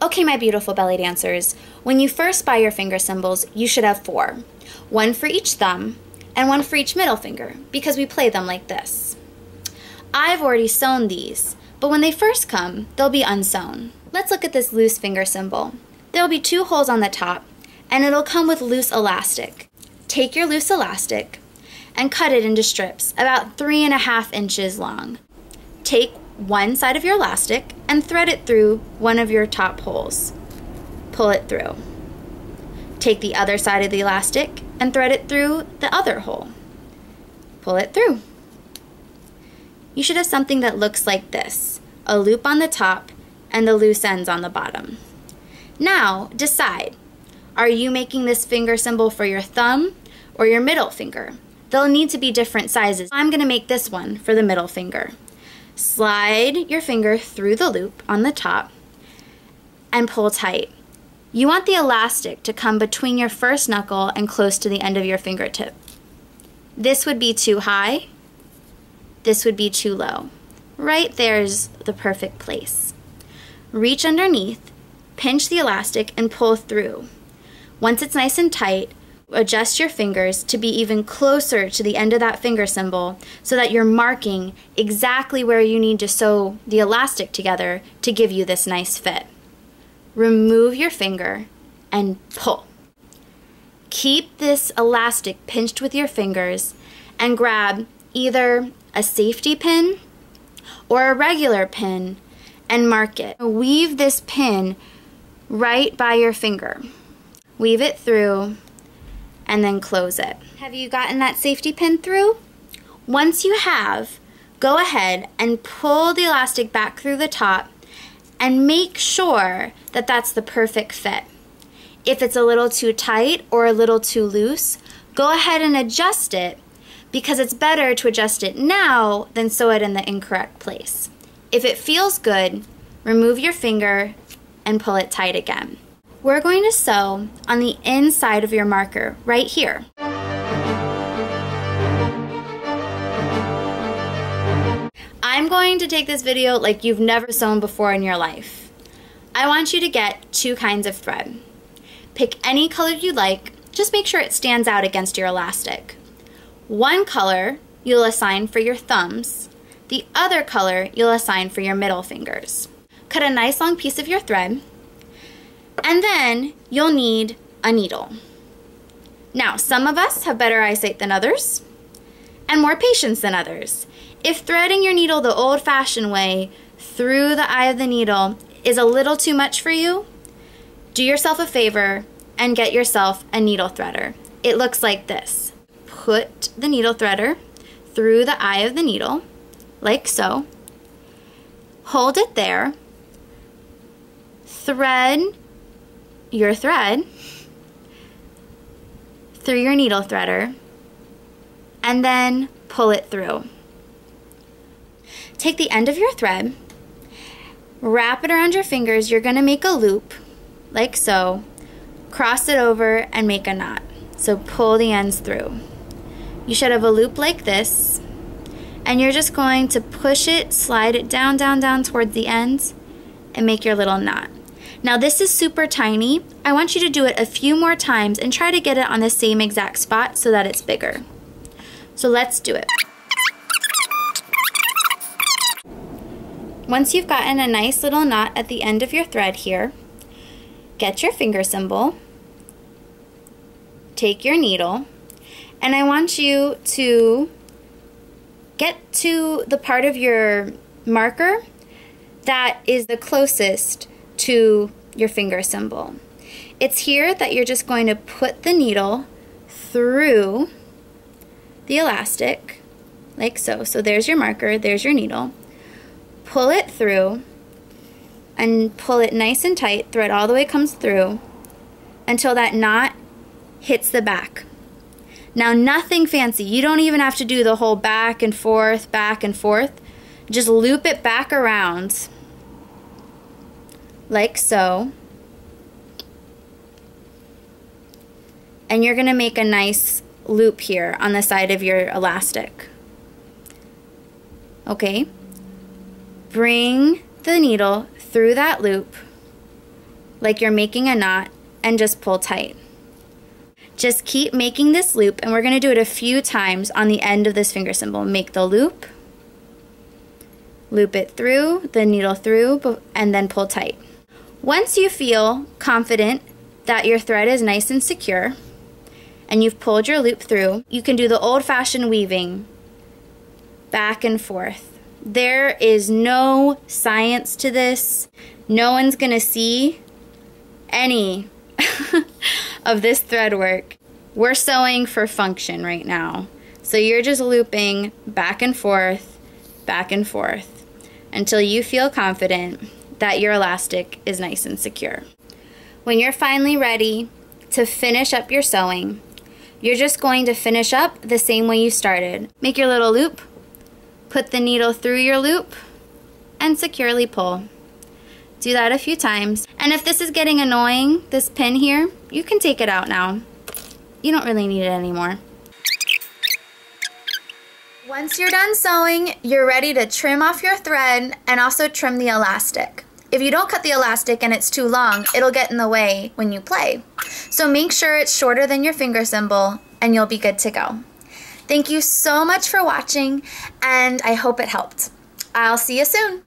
Okay, my beautiful belly dancers, when you first buy your finger cymbals, you should have 4. 1 for each thumb and 1 for each middle finger, because we play them like this. I've already sewn these, but when they first come, they'll be unsewn. Let's look at this loose finger cymbal. There'll be 2 holes on the top, and it'll come with loose elastic. Take your loose elastic and cut it into strips about 3.5 inches long. Take one side of your elastic and thread it through one of your top holes. Pull it through. Take the other side of the elastic and thread it through the other hole. Pull it through. You should have something that looks like this, a loop on the top and the loose ends on the bottom. Now decide, are you making this finger cymbal for your thumb or your middle finger? They'll need to be different sizes. I'm going to make this one for the middle finger. Slide your finger through the loop on the top and pull tight. You want the elastic to come between your first knuckle and close to the end of your fingertip. This would be too high. This would be too low. Right there's the perfect place. Reach underneath, pinch the elastic, and pull through. Once it's nice and tight, adjust your fingers to be even closer to the end of that finger cymbal so that you're marking exactly where you need to sew the elastic together to give you this nice fit. Remove your finger and pull. Keep this elastic pinched with your fingers and grab either a safety pin or a regular pin and mark it. Weave this pin right by your finger. Weave it through and then close it. Have you gotten that safety pin through? Once you have, go ahead and pull the elastic back through the top and make sure that that's the perfect fit. If it's a little too tight or a little too loose, go ahead and adjust it, because it's better to adjust it now than sew it in the incorrect place. If it feels good, remove your finger and pull it tight again. We're going to sew on the inside of your marker, right here. I'm going to take this video like you've never sewn before in your life. I want you to get 2 kinds of thread. Pick any color you like, just make sure it stands out against your elastic. One color you'll assign for your thumbs, the other color you'll assign for your middle fingers. Cut a nice long piece of your thread, and then you'll need a needle. Now, some of us have better eyesight than others and more patience than others. If threading your needle the old-fashioned way through the eye of the needle is a little too much for you, do yourself a favor and get yourself a needle threader. It looks like this. Put the needle threader through the eye of the needle, like so. Hold it there. Thread your thread through your needle threader and then pull it through. Take the end of your thread, wrap it around your fingers. You're going to make a loop like so, cross it over and make a knot. So pull the ends through. You should have a loop like this, and you're just going to push it, slide it down, down, down towards the ends and make your little knot. Now this is super tiny. I want you to do it a few more times and try to get it on the same exact spot so that it's bigger. So let's do it. Once you've gotten a nice little knot at the end of your thread here, get your finger cymbal, take your needle, and I want you to get to the part of your marker that is the closest to your finger cymbal. It's here that you're just going to put the needle through the elastic, like so. So there's your marker, there's your needle. Pull it through and pull it nice and tight, thread all the way comes through until that knot hits the back. Now nothing fancy. You don't even have to do the whole back and forth, back and forth. Just loop it back around like so. And you're going to make a nice loop here on the side of your elastic. Okay? Bring the needle through that loop like you're making a knot and just pull tight. Just keep making this loop, and we're going to do it a few times on the end of this finger cymbal. Make the loop, loop it through, the needle through, and then pull tight. Once you feel confident that your thread is nice and secure and you've pulled your loop through, you can do the old-fashioned weaving back and forth. There is no science to this. No one's going to see any of this thread work. We're sewing for function right now. So you're just looping back and forth until you feel confident that your elastic is nice and secure. When you're finally ready to finish up your sewing, you're just going to finish up the same way you started. Make your little loop, put the needle through your loop, and securely pull. Do that a few times. And if this is getting annoying, this pin here, you can take it out now. You don't really need it anymore. Once you're done sewing, you're ready to trim off your thread and also trim the elastic. If you don't cut the elastic and it's too long, it'll get in the way when you play. So make sure it's shorter than your finger cymbal and you'll be good to go. Thank you so much for watching, and I hope it helped. I'll see you soon.